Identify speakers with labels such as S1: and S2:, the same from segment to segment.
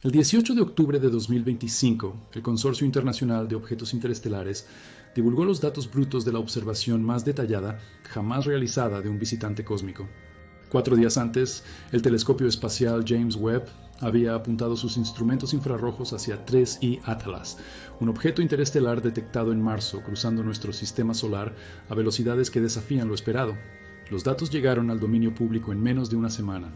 S1: El 18 de octubre de 2025, el Consorcio Internacional de Objetos Interestelares divulgó los datos brutos de la observación más detallada jamás realizada de un visitante cósmico. 4 días antes, el telescopio espacial James Webb había apuntado sus instrumentos infrarrojos hacia 3I Atlas, un objeto interestelar detectado en marzo cruzando nuestro sistema solar a velocidades que desafían lo esperado. Los datos llegaron al dominio público en menos de una semana.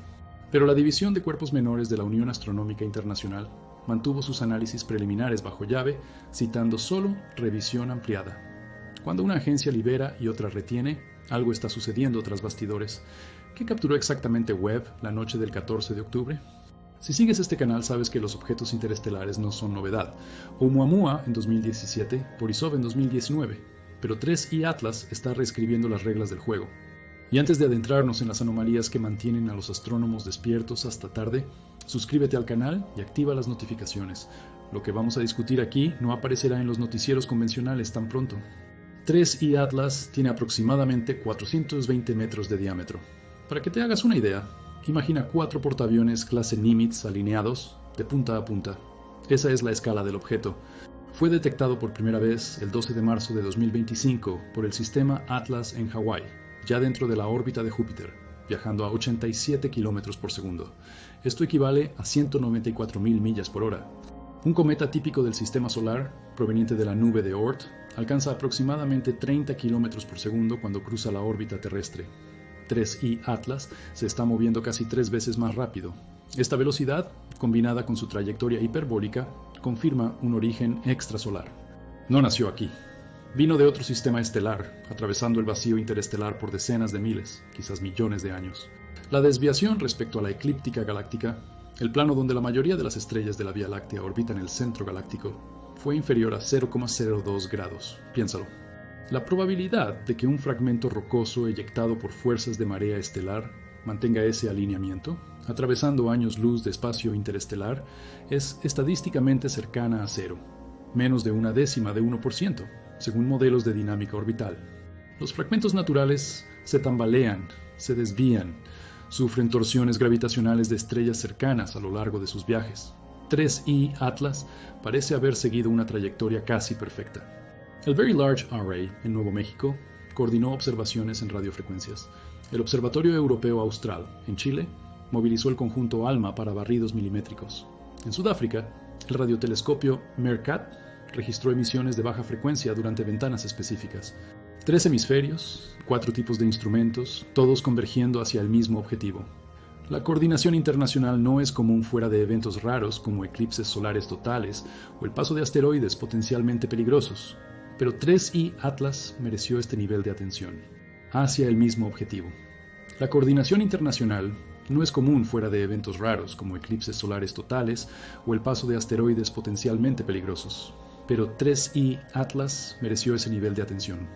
S1: Pero la División de Cuerpos Menores de la Unión Astronómica Internacional mantuvo sus análisis preliminares bajo llave, citando solo revisión ampliada. Cuando una agencia libera y otra retiene, algo está sucediendo tras bastidores. ¿Qué capturó exactamente Webb la noche del 14 de octubre? Si sigues este canal sabes que los objetos interestelares no son novedad. Oumuamua en 2017, Borisov en 2019, pero 3I Atlas está reescribiendo las reglas del juego. Y antes de adentrarnos en las anomalías que mantienen a los astrónomos despiertos hasta tarde, suscríbete al canal y activa las notificaciones. Lo que vamos a discutir aquí no aparecerá en los noticieros convencionales tan pronto. 3I Atlas tiene aproximadamente 420 metros de diámetro. Para que te hagas una idea, imagina 4 portaaviones clase Nimitz alineados de punta a punta. Esa es la escala del objeto. Fue detectado por primera vez el 12 de marzo de 2025 por el sistema Atlas en Hawái, ya dentro de la órbita de Júpiter, viajando a 87 km por segundo. Esto equivale a 194.000 millas por hora. Un cometa típico del sistema solar, proveniente de la nube de Oort, alcanza aproximadamente 30 km por segundo cuando cruza la órbita terrestre. 3I Atlas se está moviendo casi 3 veces más rápido. Esta velocidad, combinada con su trayectoria hiperbólica, confirma un origen extrasolar. No nació aquí. Vino de otro sistema estelar, atravesando el vacío interestelar por decenas de miles, quizás millones de años. La desviación respecto a la eclíptica galáctica, el plano donde la mayoría de las estrellas de la Vía Láctea orbitan el centro galáctico, fue inferior a 0,02 grados. Piénsalo. La probabilidad de que un fragmento rocoso eyectado por fuerzas de marea estelar mantenga ese alineamiento, atravesando años luz de espacio interestelar, es estadísticamente cercana a 0, menos de 0,1%. Según modelos de dinámica orbital. Los fragmentos naturales se tambalean, se desvían, sufren torsiones gravitacionales de estrellas cercanas a lo largo de sus viajes. 3I Atlas parece haber seguido una trayectoria casi perfecta. El Very Large Array, en Nuevo México, coordinó observaciones en radiofrecuencias. El Observatorio Europeo Austral, en Chile, movilizó el conjunto ALMA para barridos milimétricos. En Sudáfrica, el radiotelescopio MEERKAT registró emisiones de baja frecuencia durante ventanas específicas. 3 hemisferios, 4 tipos de instrumentos, todos convergiendo hacia el mismo objetivo. La coordinación internacional no es común fuera de eventos raros como eclipses solares totales o el paso de asteroides potencialmente peligrosos, pero 3I Atlas mereció este nivel de atención, hacia el mismo objetivo. La coordinación internacional no es común fuera de eventos raros como eclipses solares totales o el paso de asteroides potencialmente peligrosos, pero 3I Atlas mereció ese nivel de atención.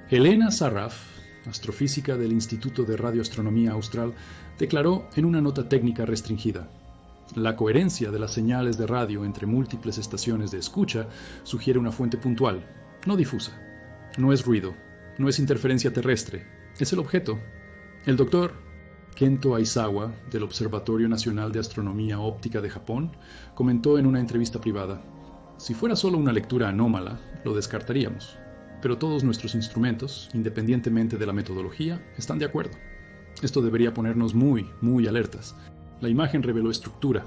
S1: Helena Sarraf, astrofísica del Instituto de Radioastronomía Austral, declaró en una nota técnica restringida: la coherencia de las señales de radio entre múltiples estaciones de escucha sugiere una fuente puntual, no difusa. No es ruido, no es interferencia terrestre, es el objeto. El doctor Kento Aizawa, del Observatorio Nacional de Astronomía Óptica de Japón, comentó en una entrevista privada: si fuera solo una lectura anómala, lo descartaríamos, pero todos nuestros instrumentos, independientemente de la metodología, están de acuerdo. Esto debería ponernos muy alertas. La imagen reveló estructura,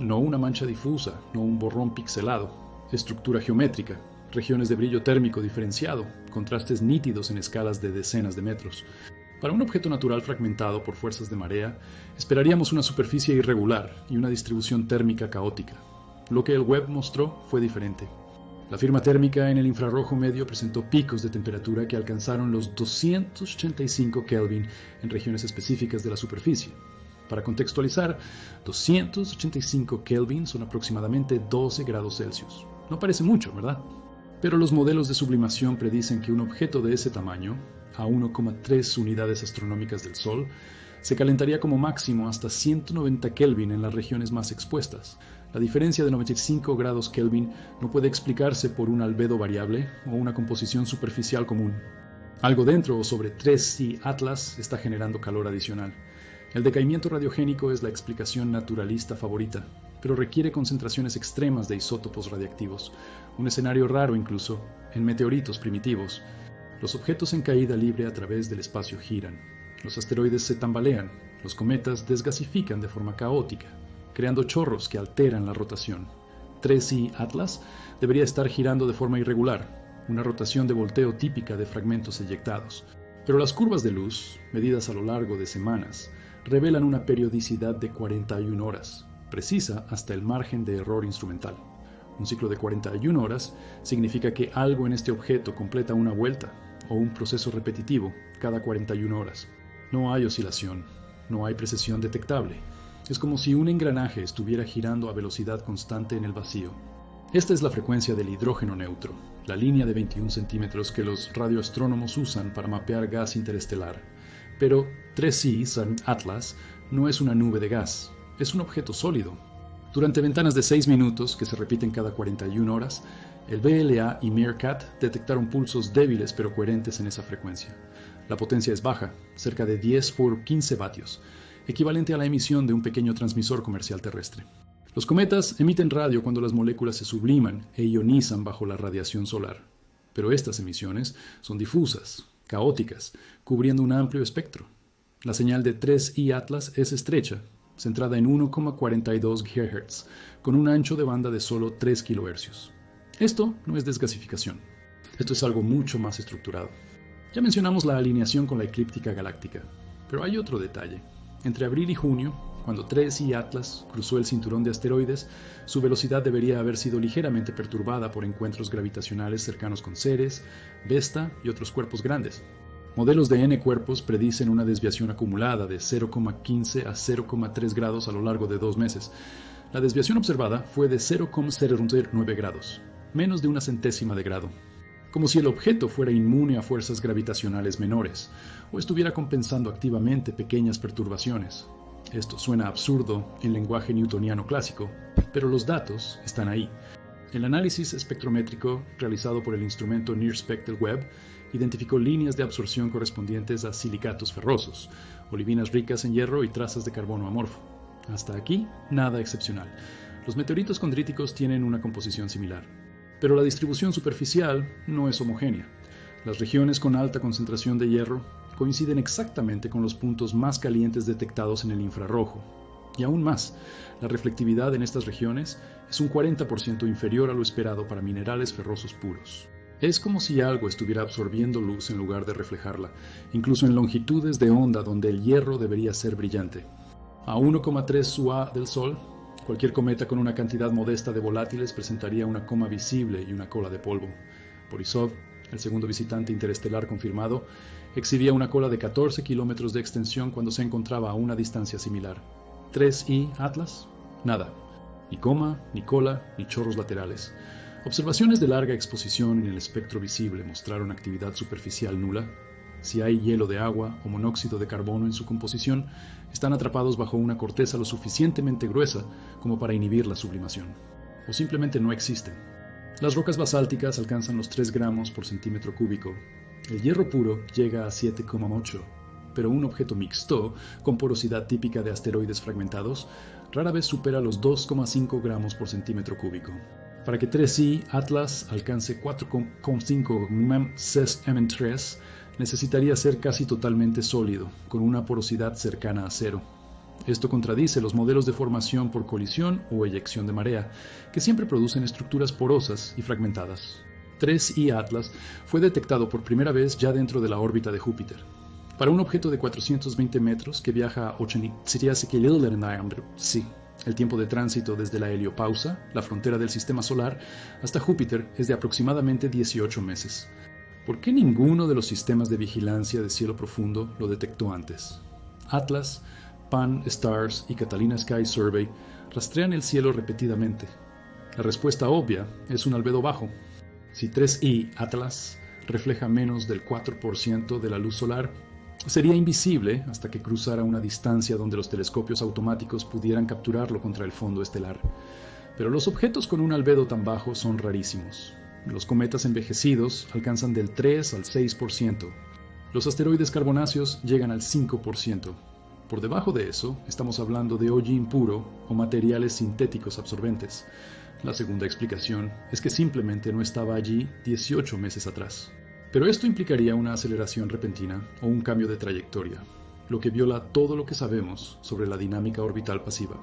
S1: no una mancha difusa, no un borrón pixelado, estructura geométrica, regiones de brillo térmico diferenciado, contrastes nítidos en escalas de decenas de metros. Para un objeto natural fragmentado por fuerzas de marea, esperaríamos una superficie irregular y una distribución térmica caótica. Lo que el Webb mostró fue diferente. La firma térmica en el infrarrojo medio presentó picos de temperatura que alcanzaron los 285 Kelvin en regiones específicas de la superficie. Para contextualizar, 285 Kelvin son aproximadamente 12 grados Celsius. No parece mucho, ¿verdad? Pero los modelos de sublimación predicen que un objeto de ese tamaño, a 1,3 unidades astronómicas del Sol, se calentaría como máximo hasta 190 Kelvin en las regiones más expuestas. La diferencia de 95 grados Kelvin no puede explicarse por un albedo variable o una composición superficial común. Algo dentro o sobre 3I Atlas está generando calor adicional. El decaimiento radiogénico es la explicación naturalista favorita, pero requiere concentraciones extremas de isótopos radiactivos, un escenario raro incluso en meteoritos primitivos. Los objetos en caída libre a través del espacio giran, los asteroides se tambalean, los cometas desgasifican de forma caótica, creando chorros que alteran la rotación. 3I Atlas debería estar girando de forma irregular, una rotación de volteo típica de fragmentos eyectados. Pero las curvas de luz, medidas a lo largo de semanas, revelan una periodicidad de 41 horas, precisa hasta el margen de error instrumental. Un ciclo de 41 horas significa que algo en este objeto completa una vuelta o un proceso repetitivo cada 41 horas. No hay oscilación, no hay precesión detectable. Es como si un engranaje estuviera girando a velocidad constante en el vacío. Esta es la frecuencia del hidrógeno neutro, la línea de 21 centímetros que los radioastrónomos usan para mapear gas interestelar. Pero 3I San Atlas no es una nube de gas, es un objeto sólido. Durante ventanas de 6 minutos, que se repiten cada 41 horas, el VLA y Meerkat detectaron pulsos débiles pero coherentes en esa frecuencia. La potencia es baja, cerca de 10 por 15 vatios, equivalente a la emisión de un pequeño transmisor comercial terrestre. Los cometas emiten radio cuando las moléculas se subliman e ionizan bajo la radiación solar, pero estas emisiones son difusas, caóticas, cubriendo un amplio espectro. La señal de 3I Atlas es estrecha, centrada en 1,42 GHz, con un ancho de banda de solo 3 kHz. Esto no es desgasificación. Esto es algo mucho más estructurado. Ya mencionamos la alineación con la eclíptica galáctica, pero hay otro detalle. Entre abril y junio, cuando 3I Atlas cruzó el cinturón de asteroides, su velocidad debería haber sido ligeramente perturbada por encuentros gravitacionales cercanos con Ceres, Vesta y otros cuerpos grandes. Modelos de N cuerpos predicen una desviación acumulada de 0,15 a 0,3 grados a lo largo de 2 meses. La desviación observada fue de 0,009 grados, menos de una centésima de grado. Como si el objeto fuera inmune a fuerzas gravitacionales menores, o estuviera compensando activamente pequeñas perturbaciones. Esto suena absurdo en lenguaje newtoniano clásico, pero los datos están ahí. El análisis espectrométrico realizado por el instrumento NIRSPEC del Webb identificó líneas de absorción correspondientes a silicatos ferrosos, olivinas ricas en hierro y trazas de carbono amorfo. Hasta aquí, nada excepcional. Los meteoritos condríticos tienen una composición similar. Pero la distribución superficial no es homogénea. Las regiones con alta concentración de hierro coinciden exactamente con los puntos más calientes detectados en el infrarrojo. Y aún más, la reflectividad en estas regiones es un 40% inferior a lo esperado para minerales ferrosos puros. Es como si algo estuviera absorbiendo luz en lugar de reflejarla, incluso en longitudes de onda donde el hierro debería ser brillante. A 1,3 SUA del Sol, cualquier cometa con una cantidad modesta de volátiles presentaría una coma visible y una cola de polvo. Borisov, el segundo visitante interestelar confirmado, exhibía una cola de 14 kilómetros de extensión cuando se encontraba a una distancia similar. 3I Atlas, nada. Ni coma, ni cola, ni chorros laterales. Observaciones de larga exposición en el espectro visible mostraron actividad superficial nula. Si hay hielo de agua o monóxido de carbono en su composición, están atrapados bajo una corteza lo suficientemente gruesa como para inhibir la sublimación. O simplemente no existen. Las rocas basálticas alcanzan los 3 gramos por centímetro cúbico. El hierro puro llega a 7,8, pero un objeto mixto, con porosidad típica de asteroides fragmentados, rara vez supera los 2,5 gramos por centímetro cúbico. Para que 3I Atlas alcance 4,5 MeM-3, necesitaría ser casi totalmente sólido, con una porosidad cercana a cero. Esto contradice los modelos de formación por colisión o eyección de marea, que siempre producen estructuras porosas y fragmentadas. 3I Atlas fue detectado por primera vez ya dentro de la órbita de Júpiter. Para un objeto de 420 metros que viaja a 83 km, el tiempo de tránsito desde la heliopausa, la frontera del sistema solar, hasta Júpiter es de aproximadamente 18 meses. ¿Por qué ninguno de los sistemas de vigilancia de cielo profundo lo detectó antes? Atlas, Pan-STARRS y Catalina Sky Survey rastrean el cielo repetidamente. La respuesta obvia es un albedo bajo. Si 3I Atlas refleja menos del 4% de la luz solar, sería invisible hasta que cruzara una distancia donde los telescopios automáticos pudieran capturarlo contra el fondo estelar. Pero los objetos con un albedo tan bajo son rarísimos. Los cometas envejecidos alcanzan del 3 al 6%. Los asteroides carbonáceos llegan al 5%. Por debajo de eso, estamos hablando de hollín puro o materiales sintéticos absorbentes. La segunda explicación es que simplemente no estaba allí 18 meses atrás. Pero esto implicaría una aceleración repentina o un cambio de trayectoria, lo que viola todo lo que sabemos sobre la dinámica orbital pasiva.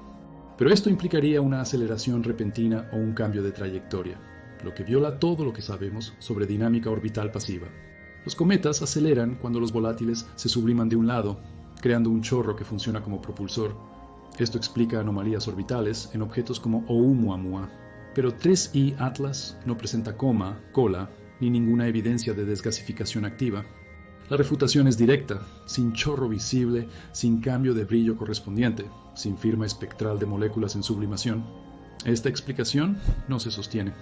S1: Pero esto implicaría una aceleración repentina o un cambio de trayectoria, lo que viola todo lo que sabemos sobre dinámica orbital pasiva. Los cometas aceleran cuando los volátiles se subliman de un lado, creando un chorro que funciona como propulsor. Esto explica anomalías orbitales en objetos como Oumuamua. Pero 3I Atlas no presenta coma, cola, ni ninguna evidencia de desgasificación activa. La refutación es directa, sin chorro visible, sin cambio de brillo correspondiente, sin firma espectral de moléculas en sublimación. Esta explicación no se sostiene.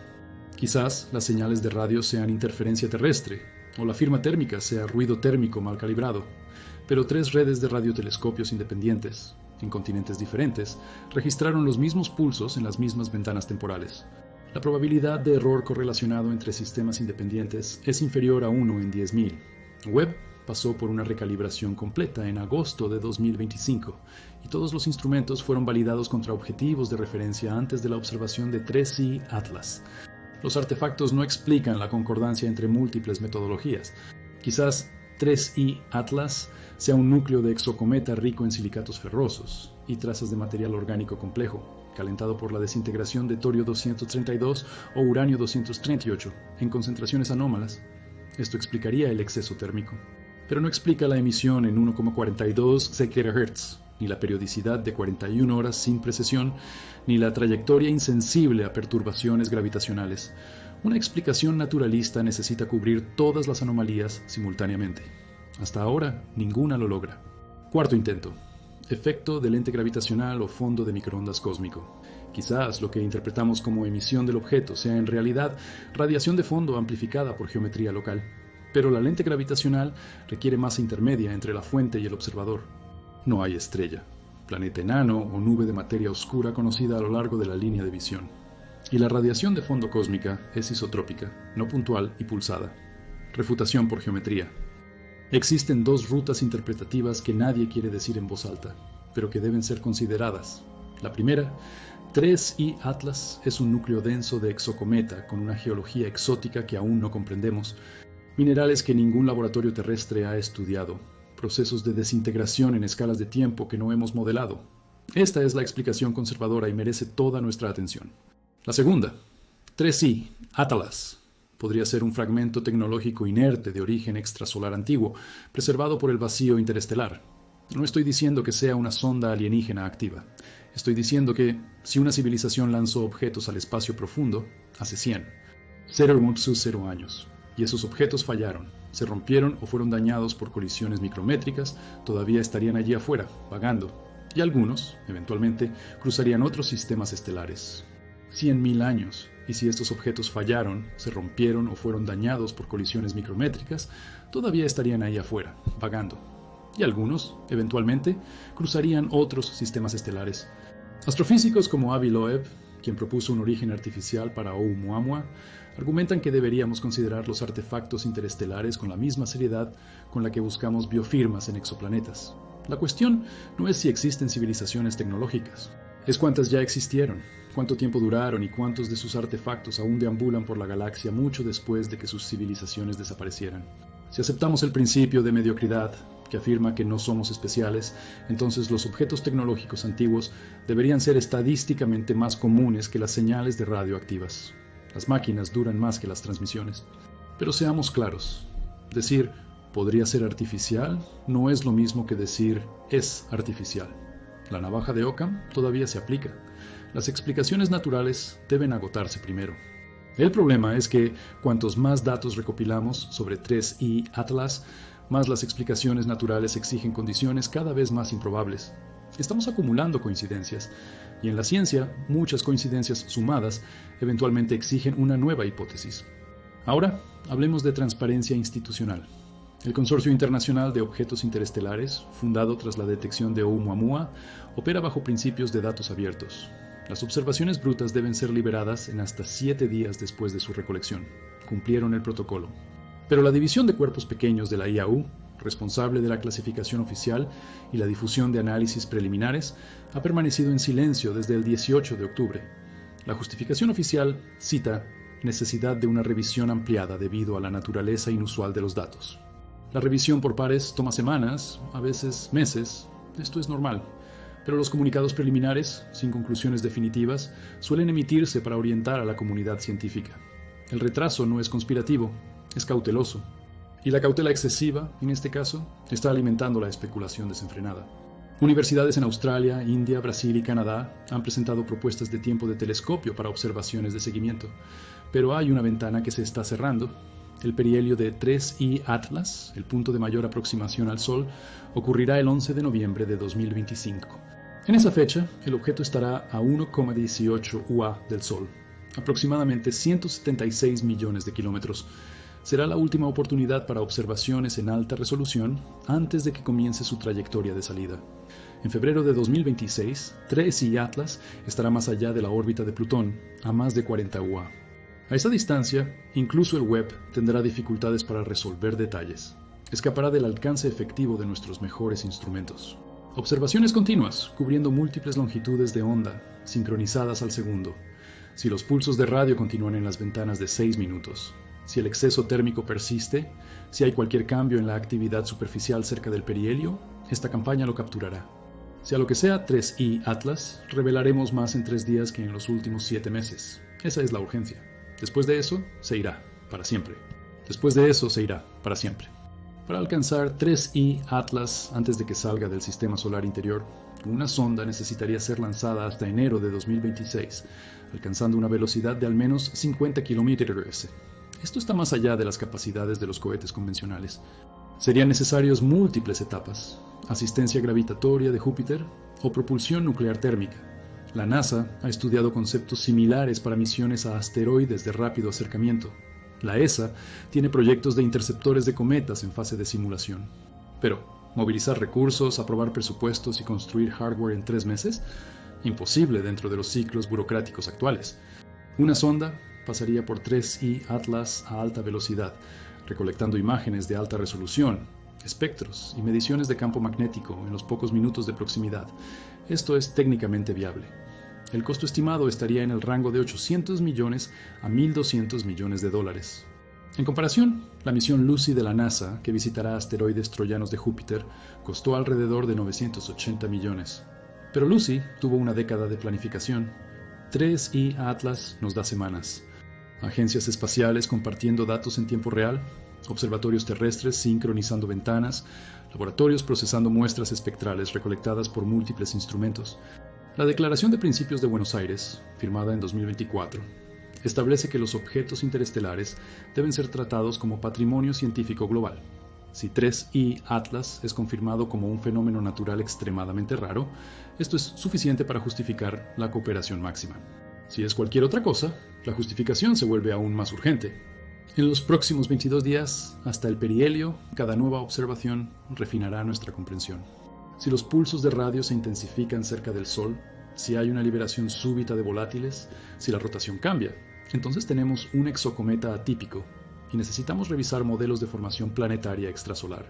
S1: Quizás las señales de radio sean interferencia terrestre, o la firma térmica sea ruido térmico mal calibrado, pero 3 redes de radiotelescopios independientes, en continentes diferentes, registraron los mismos pulsos en las mismas ventanas temporales. La probabilidad de error correlacionado entre sistemas independientes es inferior a 1 en 10.000. Webb pasó por una recalibración completa en agosto de 2025 y todos los instrumentos fueron validados contra objetivos de referencia antes de la observación de 3I Atlas. Los artefactos no explican la concordancia entre múltiples metodologías. Quizás 3I Atlas sea un núcleo de exocometa rico en silicatos ferrosos y trazas de material orgánico complejo, calentado por la desintegración de torio-232 o uranio-238 en concentraciones anómalas. Esto explicaría el exceso térmico, pero no explica la emisión en 1,42 GHz, ni la periodicidad de 41 horas sin precesión, ni la trayectoria insensible a perturbaciones gravitacionales. Una explicación naturalista necesita cubrir todas las anomalías simultáneamente. Hasta ahora, ninguna lo logra. Cuarto intento. Efecto de lente gravitacional o fondo de microondas cósmico. Quizás lo que interpretamos como emisión del objeto sea en realidad radiación de fondo amplificada por geometría local. Pero la lente gravitacional requiere masa intermedia entre la fuente y el observador. No hay estrella, planeta enano o nube de materia oscura conocida a lo largo de la línea de visión. Y la radiación de fondo cósmica es isotrópica, no puntual y pulsada. Refutación por geometría. Existen 2 rutas interpretativas que nadie quiere decir en voz alta, pero que deben ser consideradas. La primera, 3I Atlas es un núcleo denso de exocometa con una geología exótica que aún no comprendemos, minerales que ningún laboratorio terrestre ha estudiado, procesos de desintegración en escalas de tiempo que no hemos modelado. Esta es la explicación conservadora y merece toda nuestra atención. La segunda, 3I Atlas, podría ser un fragmento tecnológico inerte de origen extrasolar antiguo, preservado por el vacío interestelar. No estoy diciendo que sea una sonda alienígena activa. Estoy diciendo que, si una civilización lanzó objetos al espacio profundo, hace 100, 0 años, y esos objetos fallaron, se rompieron o fueron dañados por colisiones micrométricas, todavía estarían allí afuera, vagando, y algunos, eventualmente, cruzarían otros sistemas estelares. 100.000 años, y si estos objetos fallaron, se rompieron o fueron dañados por colisiones micrométricas, todavía estarían ahí afuera, vagando. Y algunos, eventualmente, cruzarían otros sistemas estelares. Astrofísicos como Avi Loeb, quien propuso un origen artificial para Oumuamua, argumentan que deberíamos considerar los artefactos interestelares con la misma seriedad con la que buscamos biofirmas en exoplanetas. La cuestión no es si existen civilizaciones tecnológicas, es cuántas ya existieron, cuánto tiempo duraron y cuántos de sus artefactos aún deambulan por la galaxia mucho después de que sus civilizaciones desaparecieran. Si aceptamos el principio de mediocridad, que afirma que no somos especiales, entonces los objetos tecnológicos antiguos deberían ser estadísticamente más comunes que las señales de radio activas. Las máquinas duran más que las transmisiones. Pero seamos claros, decir podría ser artificial no es lo mismo que decir es artificial. La navaja de Occam todavía se aplica. Las explicaciones naturales deben agotarse primero. El problema es que cuantos más datos recopilamos sobre 3I Atlas, más las explicaciones naturales exigen condiciones cada vez más improbables. Estamos acumulando coincidencias, y en la ciencia, muchas coincidencias sumadas eventualmente exigen una nueva hipótesis. Ahora, hablemos de transparencia institucional. El Consorcio Internacional de Objetos Interestelares, fundado tras la detección de Oumuamua, opera bajo principios de datos abiertos. Las observaciones brutas deben ser liberadas en hasta 7 días después de su recolección. Cumplieron el protocolo. Pero la división de cuerpos pequeños de la IAU responsable de la clasificación oficial y la difusión de análisis preliminares, ha permanecido en silencio desde el 18 de octubre. La justificación oficial cita necesidad de una revisión ampliada debido a la naturaleza inusual de los datos. La revisión por pares toma semanas, a veces meses. Esto es normal. Pero los comunicados preliminares, sin conclusiones definitivas, suelen emitirse para orientar a la comunidad científica. El retraso no es conspirativo, es cauteloso. Y la cautela excesiva, en este caso, está alimentando la especulación desenfrenada. Universidades en Australia, India, Brasil y Canadá han presentado propuestas de tiempo de telescopio para observaciones de seguimiento. Pero hay una ventana que se está cerrando. El perihelio de 3I Atlas, el punto de mayor aproximación al Sol, ocurrirá el 11 de noviembre de 2025. En esa fecha, el objeto estará a 1,18 UA del Sol, aproximadamente 176 millones de kilómetros. Será la última oportunidad para observaciones en alta resolución antes de que comience su trayectoria de salida. En febrero de 2026, 3I Atlas estará más allá de la órbita de Plutón, a más de 40 UA. A esa distancia, incluso el web tendrá dificultades para resolver detalles. Escapará del alcance efectivo de nuestros mejores instrumentos. Observaciones continuas, cubriendo múltiples longitudes de onda, sincronizadas al segundo. Si los pulsos de radio continúan en las ventanas de 6 minutos, si el exceso térmico persiste, si hay cualquier cambio en la actividad superficial cerca del perihelio, esta campaña lo capturará. Si a lo que sea 3I Atlas, revelaremos más en 3 días que en los últimos 7 meses. Esa es la urgencia. Después de eso, se irá, para siempre. Después de eso, se irá, para siempre. Para alcanzar 3I Atlas antes de que salga del sistema solar interior, una sonda necesitaría ser lanzada hasta enero de 2026, alcanzando una velocidad de al menos 50 km/h. Esto está más allá de las capacidades de los cohetes convencionales. Serían necesarios múltiples etapas: asistencia gravitatoria de Júpiter o propulsión nuclear térmica. La NASA ha estudiado conceptos similares para misiones a asteroides de rápido acercamiento. La ESA tiene proyectos de interceptores de cometas en fase de simulación. Pero, ¿movilizar recursos, aprobar presupuestos y construir hardware en 3 meses? Imposible dentro de los ciclos burocráticos actuales. Una sonda pasaría por 3I Atlas a alta velocidad, recolectando imágenes de alta resolución, espectros y mediciones de campo magnético en los pocos minutos de proximidad. Esto es técnicamente viable. El costo estimado estaría en el rango de 800 millones a 1.200 millones de dólares. En comparación, la misión Lucy de la NASA, que visitará asteroides troyanos de Júpiter, costó alrededor de 980 millones. Pero Lucy tuvo una década de planificación. 3I Atlas nos da semanas. Agencias espaciales compartiendo datos en tiempo real, observatorios terrestres sincronizando ventanas, laboratorios procesando muestras espectrales recolectadas por múltiples instrumentos. La Declaración de Principios de Buenos Aires, firmada en 2024, establece que los objetos interestelares deben ser tratados como patrimonio científico global. Si 3I Atlas es confirmado como un fenómeno natural extremadamente raro, esto es suficiente para justificar la cooperación máxima. Si es cualquier otra cosa, la justificación se vuelve aún más urgente. En los próximos 22 días, hasta el perihelio, cada nueva observación refinará nuestra comprensión. Si los pulsos de radio se intensifican cerca del Sol, si hay una liberación súbita de volátiles, si la rotación cambia, entonces tenemos un exocometa atípico y necesitamos revisar modelos de formación planetaria extrasolar.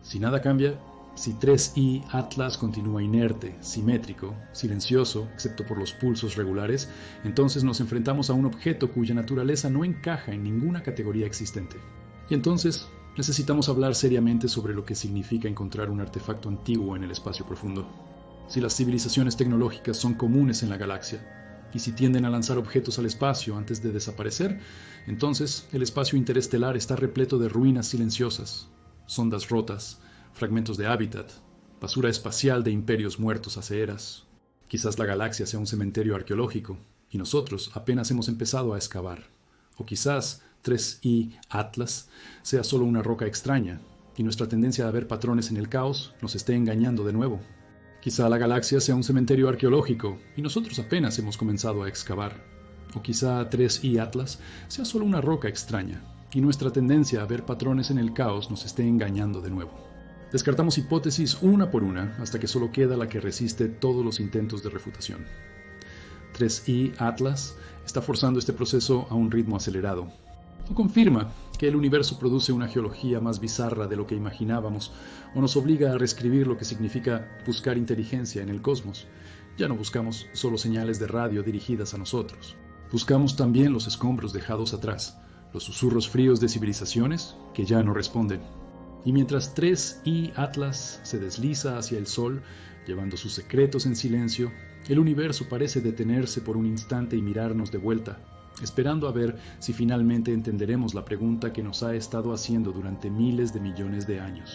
S1: Si nada cambia, si 3I Atlas continúa inerte, simétrico, silencioso, excepto por los pulsos regulares, entonces nos enfrentamos a un objeto cuya naturaleza no encaja en ninguna categoría existente. Y entonces necesitamos hablar seriamente sobre lo que significa encontrar un artefacto antiguo en el espacio profundo. Si las civilizaciones tecnológicas son comunes en la galaxia, y si tienden a lanzar objetos al espacio antes de desaparecer, entonces el espacio interestelar está repleto de ruinas silenciosas, sondas rotas, fragmentos de hábitat, basura espacial de imperios muertos hace eras. Quizás la galaxia sea un cementerio arqueológico, y nosotros apenas hemos empezado a excavar. O quizás 3I Atlas sea solo una roca extraña, y nuestra tendencia a ver patrones en el caos nos esté engañando de nuevo. Quizá la galaxia sea un cementerio arqueológico, y nosotros apenas hemos comenzado a excavar. O quizá 3I Atlas sea solo una roca extraña, y nuestra tendencia a ver patrones en el caos nos esté engañando de nuevo. Descartamos hipótesis una por una hasta que solo queda la que resiste todos los intentos de refutación. 3I Atlas está forzando este proceso a un ritmo acelerado. o confirma que el universo produce una geología más bizarra de lo que imaginábamos, o nos obliga a reescribir lo que significa buscar inteligencia en el cosmos. Ya no buscamos solo señales de radio dirigidas a nosotros. Buscamos también los escombros dejados atrás, los susurros fríos de civilizaciones que ya no responden. Y mientras 3I Atlas se desliza hacia el Sol, llevando sus secretos en silencio, el universo parece detenerse por un instante y mirarnos de vuelta, esperando a ver si finalmente entenderemos la pregunta que nos ha estado haciendo durante miles de millones de años.